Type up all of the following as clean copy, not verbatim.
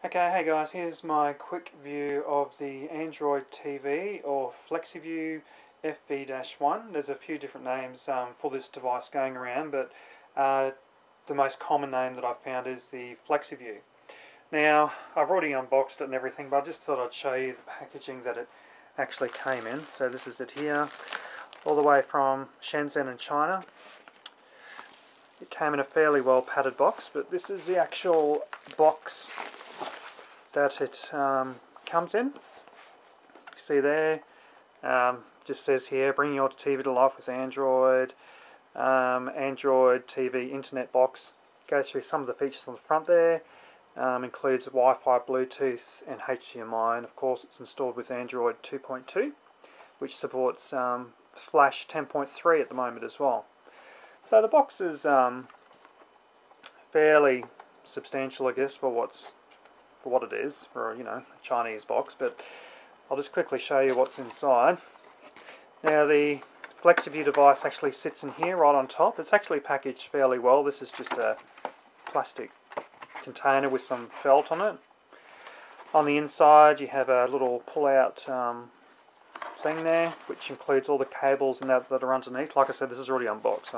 Okay, hey guys, here's my quick view of the Android TV or Flexiview FV-1. There's a few different names for this device going around, but the most common name that I've found is the Flexiview. Now, I've already unboxed it and everything, but I just thought I'd show you the packaging that it actually came in. So this is it here, all the way from Shenzhen in China. It came in a fairly well padded box, but this is the actual box that it comes in. You see there, just says here, bring your TV to life with Android, Android TV Internet box. Goes through some of the features on the front there, includes Wi-Fi, Bluetooth and HDMI, and of course it's installed with Android 2.2, which supports Flash 10.3 at the moment as well. So the box is fairly substantial, I guess, for what it is, for a Chinese box, but I'll just quickly show you what's inside. Now the Flexiview device actually sits in here right on top. It's actually packaged fairly well. This is just a plastic container with some felt on it. On the inside you have a little pull-out thing there, which includes all the cables and that are underneath. Like I said, this is already unboxed,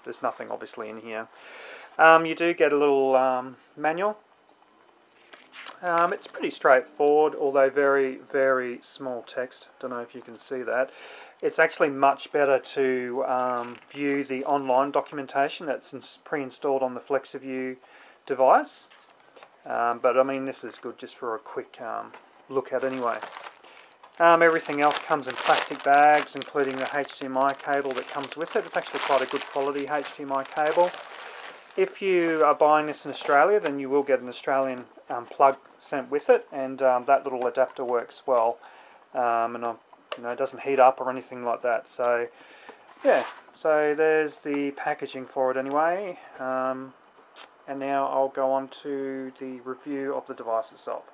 there's nothing obviously in here. You do get a little manual. It's pretty straightforward, although very, very small text. Don't know if you can see that. It's actually much better to view the online documentation that's pre-installed on the Flexiview device. But I mean, this is good just for a quick look at anyway. Everything else comes in plastic bags, including the HDMI cable that comes with it. It's actually quite a good quality HDMI cable. If you are buying this in Australia, then you will get an Australian plug sent with it, and that little adapter works well, and it doesn't heat up or anything like that. So yeah, so there's the packaging for it anyway, and now I'll go on to the review of the device itself.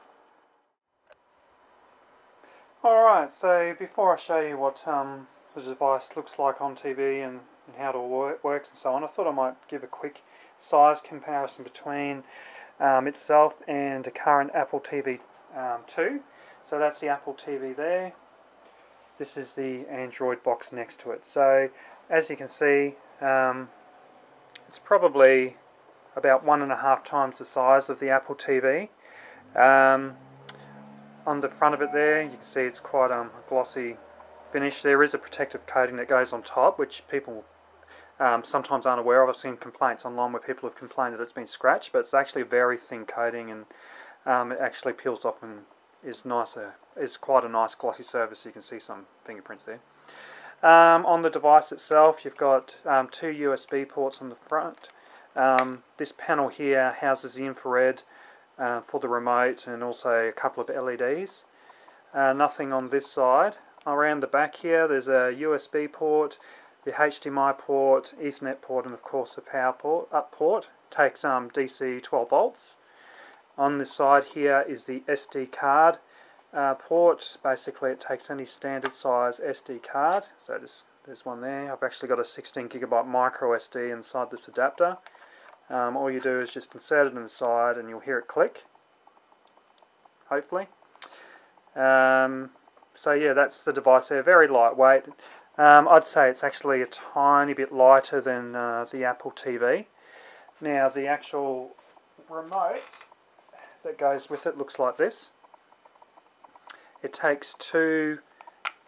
Alright, so before I show you what the device looks like on TV and how it all works and so on, I thought I might give a quick size comparison between itself and the current Apple TV 2. So that's the Apple TV there. This is the Android box next to it. So as you can see, it's probably about 1.5 times the size of the Apple TV. On the front of it there, you can see it's quite a glossy finish. There is a protective coating that goes on top, which people sometimes aren't aware of. I've seen complaints online where people have complained that it's been scratched, but it's actually a very thin coating, and it actually peels off and is quite a nice glossy surface. You can see some fingerprints there. On the device itself, you've got 2 USB ports on the front. This panel here houses the infrared for the remote, and also a couple of LEDs. Nothing on this side. Around the back here there's a USB port, the HDMI port, Ethernet port, and of course the power port. Takes DC 12 volts. On this side here is the SD card port. Basically it takes any standard size SD card. So there's one there. I've actually got a 16GB micro SD inside this adapter. All you do is just insert it inside and you'll hear it click, hopefully. So yeah, that's the device there, very lightweight. I'd say it's actually a tiny bit lighter than the Apple TV. Now the actual remote that goes with it looks like this. It takes 2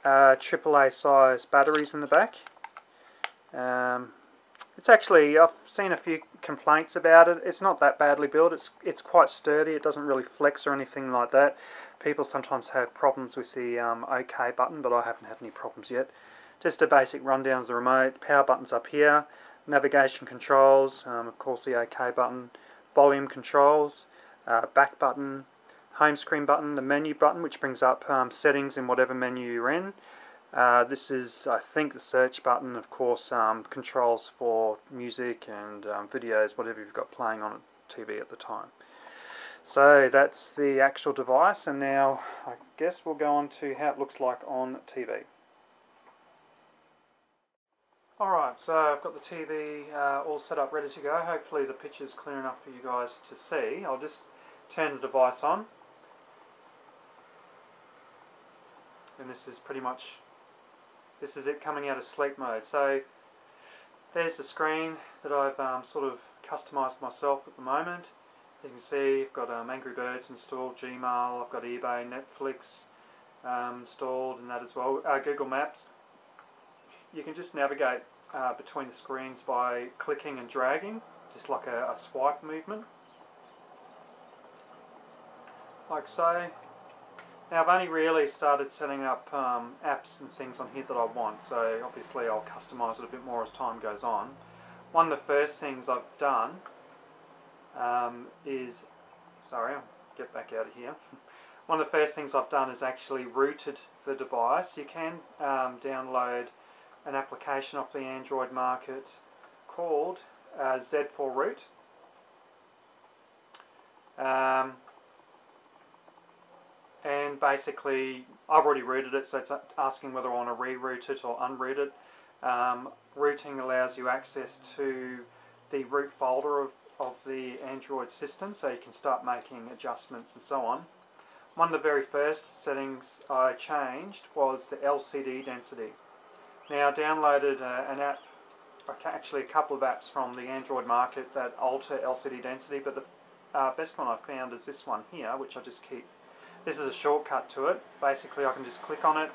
AAA size batteries in the back. It's actually, I've seen a few complaints about it. It's not that badly built. It's quite sturdy. It doesn't really flex or anything like that. People sometimes have problems with the OK button, but I haven't had any problems yet. Just a basic rundown of the remote. Power button's up here. Navigation controls, of course the OK button. Volume controls, back button, home screen button, the menu button, which brings up settings in whatever menu you're in. This is, I think, the search button. Of course, controls for music and videos, whatever you've got playing on TV at the time. So that's the actual device, and now I guess we'll go on to how it looks like on TV. Alright, so I've got the TV all set up, ready to go. Hopefully the picture's clear enough for you guys to see. I'll just turn the device on, and this is pretty much, this is it coming out of sleep mode. So there's the screen that I've sort of customised myself at the moment. As you can see, I've got Angry Birds installed, Gmail, I've got eBay, Netflix installed, and that as well. Google Maps. You can just navigate between the screens by clicking and dragging, just like a swipe movement, like so. Now I've only really started setting up apps and things on here that I want, so obviously I'll customise it a bit more as time goes on. One of the first things I've done is, sorry, I'll get back out of here. One of the first things I've done is actually rooted the device. You can download an application off the Android market called Z4Root. And basically, I've already rooted it, so it's asking whether I want to re-root it or unroot it. Rooting allows you access to the root folder of the Android system, so you can start making adjustments and so on. One of the very first settings I changed was the LCD density. Now I downloaded an app, actually a couple of apps from the Android market that alter LCD density, but the best one I found is this one here, which I just keep. This is a shortcut to it. Basically I can just click on it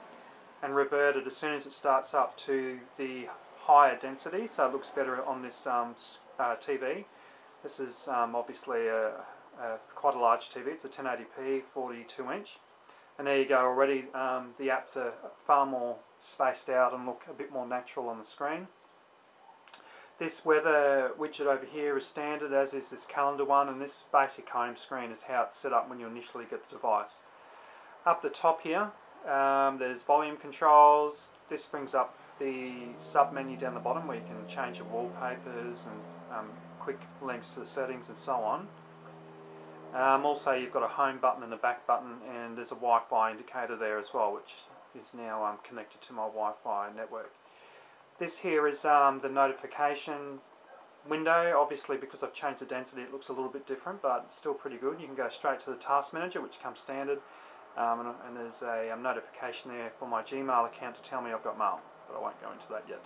and revert it as soon as it starts up to the higher density, so it looks better on this TV. This is obviously quite a large TV. It's a 1080p 42-inch, and there you go. Already the apps are far more spaced out and look a bit more natural on the screen. This weather widget over here is standard, as is this calendar one, and this basic home screen is how it's set up when you initially get the device. Up the top here, there's volume controls. This brings up the sub menu down the bottom where you can change your wallpapers and quick links to the settings and so on. Also you've got a home button and a back button, and there's a Wi-Fi indicator there as well, which is now connected to my Wi-Fi network. This here is the notification window. Obviously, because I've changed the density, it looks a little bit different, but still pretty good. You can go straight to the task manager, which comes standard, and there's a notification there for my Gmail account to tell me I've got mail, but I won't go into that yet.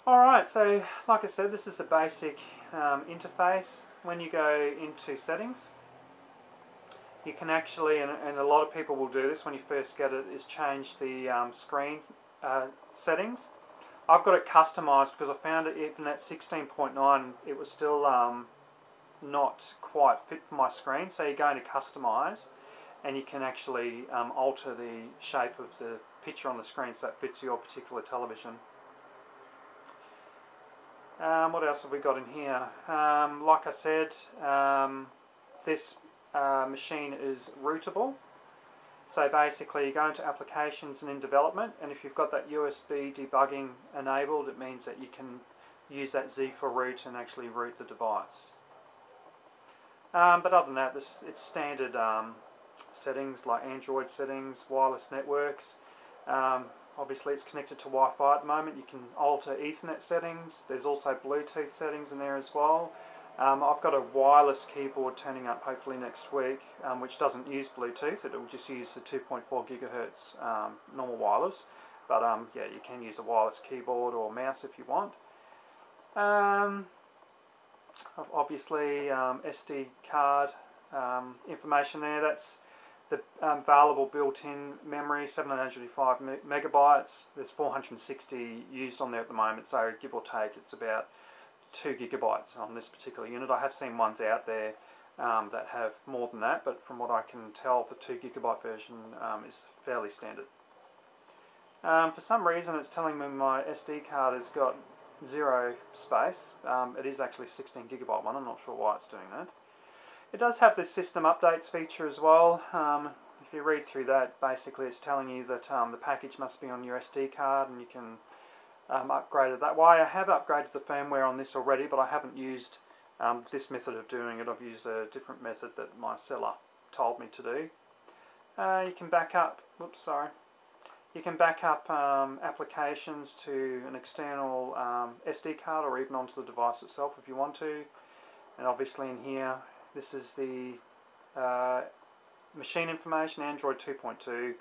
Alright, so like I said, this is the basic interface. When you go into settings, you can actually, and a lot of people will do this when you first get it, is change the screen settings. I've got it customized because I found it even at 16.9 it was still not quite fit for my screen. So you go into customize and you can actually alter the shape of the picture on the screen so it fits your particular television. What else have we got in here? Like I said, this machine is rootable. So basically you go into applications and in development, and if you've got that USB debugging enabled, it means that you can use that Z4Root and actually root the device. But other than that, it's standard settings like Android settings, wireless networks. Obviously it's connected to Wi-Fi at the moment. You can alter Ethernet settings. There's also Bluetooth settings in there as well. I've got a wireless keyboard turning up hopefully next week, which doesn't use Bluetooth. It will just use the 2.4 gigahertz normal wireless. But yeah, you can use a wireless keyboard or mouse if you want. Obviously SD card information there. That's the available built-in memory, 785 megabytes. There's 460 used on there at the moment, so give or take it's about 2 gigabytes on this particular unit. I have seen ones out there that have more than that, but from what I can tell, the 2 gigabyte version is fairly standard. For some reason it's telling me my SD card has got 0 space. It is actually a 16 gigabyte one. I'm not sure why it's doing that. It does have the system updates feature as well. If you read through that, basically it's telling you that the package must be on your SD card and you can upgrade it that way. I have upgraded the firmware on this already, but I haven't used this method of doing it. I've used a different method that my seller told me to do. You can back up, you can back up applications to an external SD card or even onto the device itself if you want to. And obviously in here This is the machine information, Android 2.2,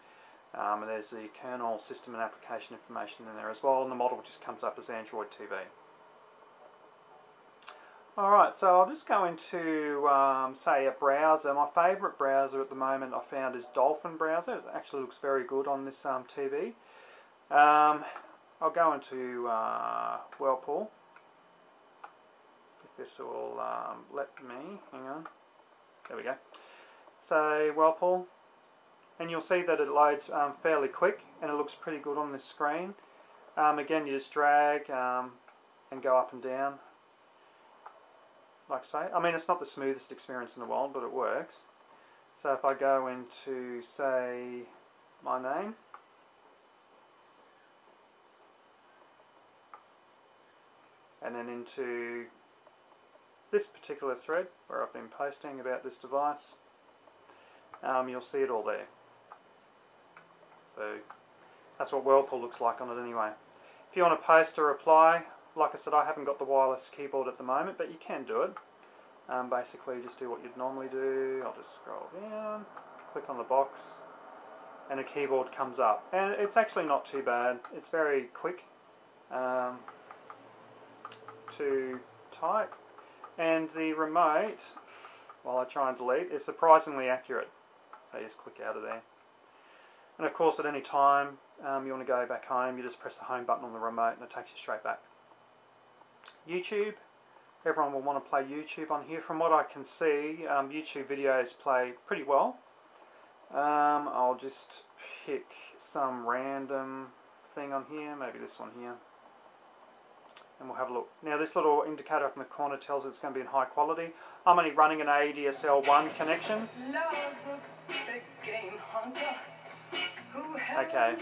and there's the kernel system and application information in there as well, and the model just comes up as Android TV. Alright, so I'll just go into, say, a browser. My favourite browser at the moment I found is Dolphin browser. It actually looks very good on this TV. I'll go into Whirlpool. If this will let me, hang on. There we go. So Whirlpool, and you'll see that it loads fairly quick, and it looks pretty good on this screen. Again, you just drag and go up and down, like so. I mean, it's not the smoothest experience in the world, but it works. So if I go into, say, my name, and then into this particular thread where I've been posting about this device, you'll see it all there. So that's what Whirlpool looks like on it anyway. If you want to post a reply, like I said, I haven't got the wireless keyboard at the moment, but you can do it. Basically, just do what you'd normally do. I'll just scroll down, click on the box, and a keyboard comes up. And it's actually not too bad. It's very quick to type. And the remote, while I try and delete, is surprisingly accurate. So you just click out of there. And of course, at any time you want to go back home, you just press the home button on the remote and it takes you straight back. YouTube, everyone will want to play YouTube on here. From what I can see, YouTube videos play pretty well. I'll just pick some random thing on here, maybe this one here. And we'll have a look. Now this little indicator up in the corner tells it's going to be in high quality. I'm only running an ADSL1 connection. Okay.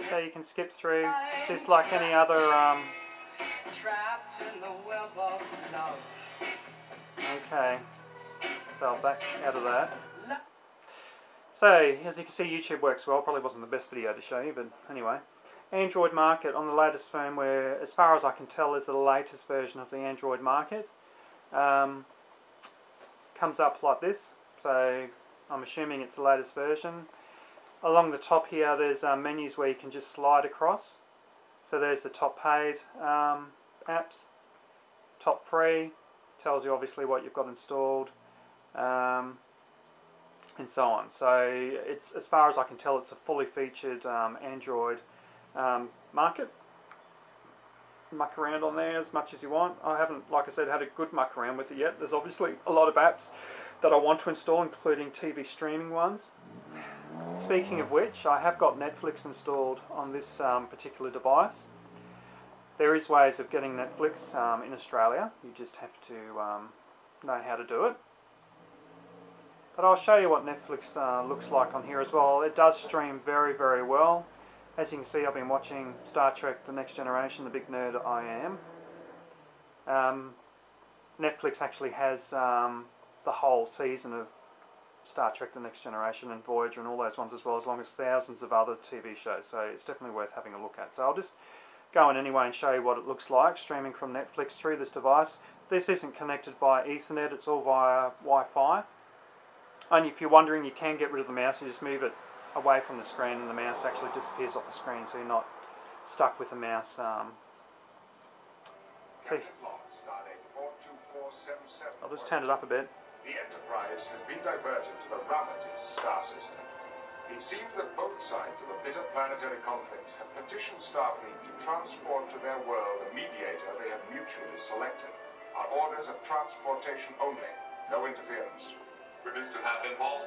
So you can skip through, just like any other okay. So I'll back out of that. So, as you can see, YouTube works well. Probably wasn't the best video to show you, but anyway. Android market on the latest firmware, as far as I can tell, is the latest version of the Android market. Comes up like this, so I'm assuming it's the latest version. Along the top here, there's menus where you can just slide across. So there's the top paid apps, top free, tells you obviously what you've got installed. And so on. So it's, as far as I can tell, it's a fully featured Android market. Muck around on there as much as you want. I haven't, like I said, had a good muck around with it yet. There's obviously a lot of apps that I want to install, including TV streaming ones. Speaking of which, I have got Netflix installed on this particular device. There is ways of getting Netflix in Australia. You just have to know how to do it. But I'll show you what Netflix looks like on here as well. It does stream very, very well. As you can see, I've been watching Star Trek The Next Generation, the big nerd I am. Netflix actually has the whole season of Star Trek The Next Generation and Voyager and all those ones as well, as long as thousands of other TV shows. So it's definitely worth having a look at. So I'll just go in anyway and show you what it looks like streaming from Netflix through this device. This isn't connected via Ethernet, it's all via Wi-Fi. Only if you're wondering, you can get rid of the mouse. You just move it away from the screen and the mouse actually disappears off the screen, so you're not stuck with the mouse. I'll just turn it up a bit. The Enterprise has been diverted to the Ramatis star system. It seems that both sides of a bitter planetary conflict have petitioned Starfleet to transport to their world a mediator they have mutually selected. Our orders of transportation only, no interference. Produced to have impulse.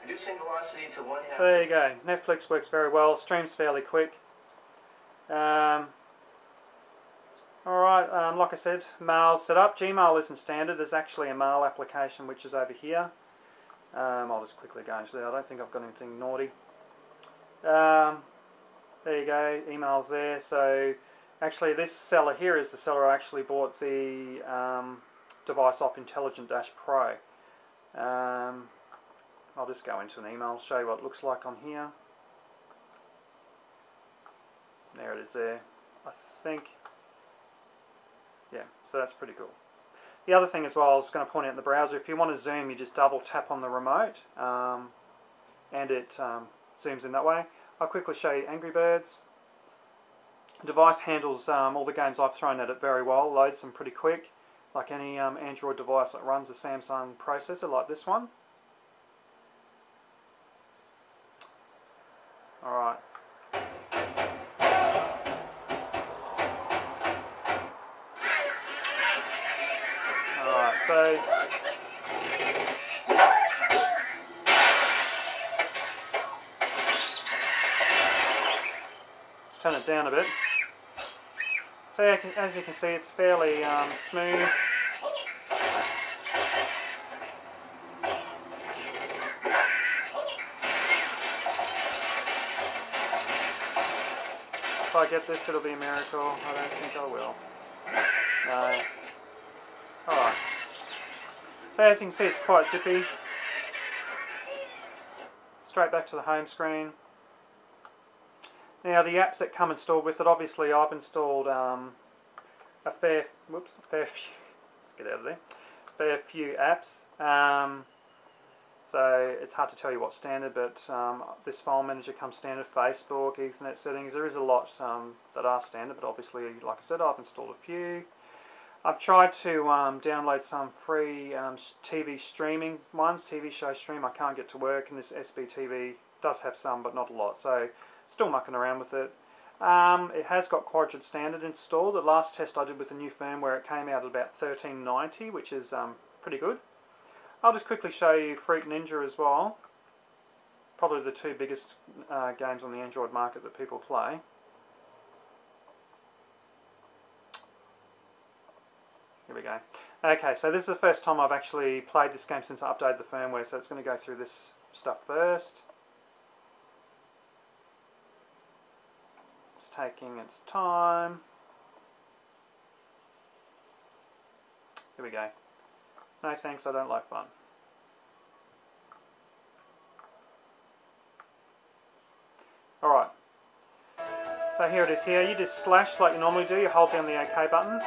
Reducing velocity to 1 half. So there you go. Netflix works very well. Streams fairly quick. Alright, like I said, mail set up. Gmail isn't standard. There's actually a mail application which is over here. I'll just quickly go into there. I don't think I've got anything naughty. There you go. Email's there. So actually this seller here is the seller I actually bought the device off, Intelligent-Pro. I'll just go into an email, show you what it looks like on here. There it is there. I think Yeah, so that's pretty cool. The other thing as well, I was going to point out in the browser, if you want to zoom, you just double tap on the remote, and it zooms in that way. I'll quickly show you Angry Birds. The device handles all the games I've thrown at it very well, loads them pretty quick, like any Android device that runs a Samsung processor like this one. Alright. Alright, so let's turn it down a bit. So as you can see, it's fairly smooth. If I get this, it'll be a miracle. I don't think I will. No. Alright. So as you can see, it's quite zippy. Straight back to the home screen. Now the apps that come installed with it, obviously I've installed a fair few, let's get out of there, fair few apps. So it's hard to tell you what's standard, but this file manager comes standard, Facebook, Ethernet settings. There is a lot that are standard, but obviously, like I said, I've installed a few. I've tried to download some free TV streaming ones, TV show stream. I can't get to work, and this SBTV does have some, but not a lot. So still mucking around with it. It has got Quadrant Standard installed. The last test I did with the new firmware, it came out at about 1390, which is pretty good. I'll just quickly show you Fruit Ninja as well. Probably the two biggest games on the Android market that people play. Here we go. Okay, so this is the first time I've actually played this game since I updated the firmware, so it's going to go through this stuff first. It's taking its time. Here we go. No thanks, I don't like fun. Alright. So here it is here. You just slash like you normally do. You hold down the OK button.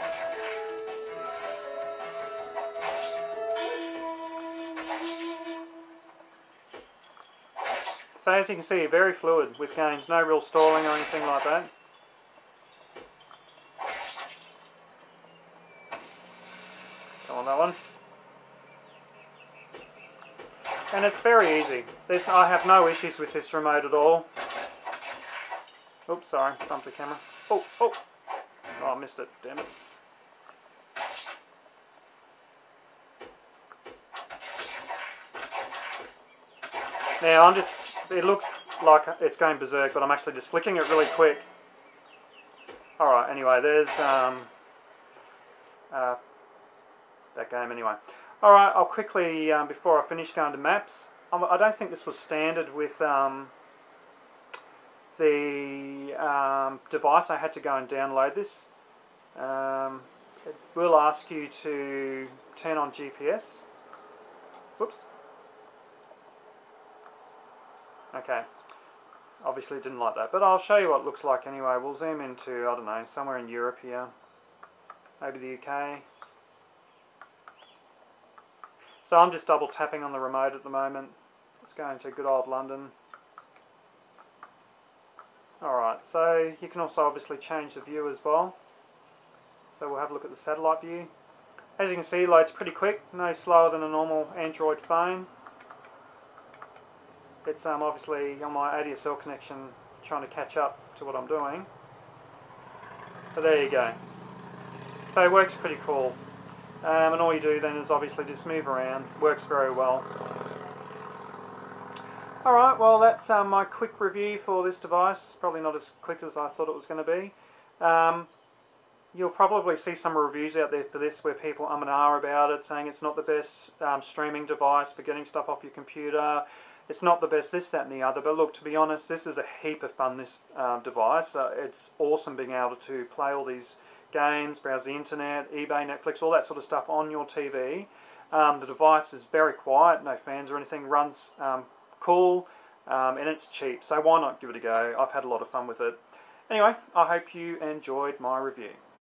So as you can see, very fluid with games. No real stalling or anything like that. Come on, that one. And it's very easy. I have no issues with this remote at all. Oops, sorry, bumped the camera. Oh, I missed it, damn it. Now it looks like it's going berserk, but I'm actually just flicking it really quick. Alright, anyway, there's that game anyway. Alright, I'll quickly, before I finish, go into maps. I don't think this was standard with the device. I had to go and download this. It will ask you to turn on GPS. Whoops. Okay. Obviously didn't like that, but I'll show you what it looks like anyway. We'll zoom into, I don't know, somewhere in Europe here. Maybe the UK. So I'm just double tapping on the remote at the moment. Let's go into good old London. Alright, so you can also obviously change the view as well. So we'll have a look at the satellite view. As you can see, it loads pretty quick, no slower than a normal Android phone. It's obviously on my ADSL connection trying to catch up to what I'm doing. So there you go. So it works pretty cool. And all you do then is obviously just move around. Works very well. Alright, well that's my quick review for this device. Probably not as quick as I thought it was going to be. You'll probably see some reviews out there for this where people and ah about it, saying it's not the best streaming device for getting stuff off your computer. It's not the best this, that and the other. But look, to be honest, this is a heap of fun, this device. It's awesome being able to play all these games, browse the internet, eBay, Netflix, all that sort of stuff on your TV. The device is very quiet, no fans or anything, runs cool, and it's cheap. So why not give it a go? I've had a lot of fun with it. Anyway, I hope you enjoyed my review.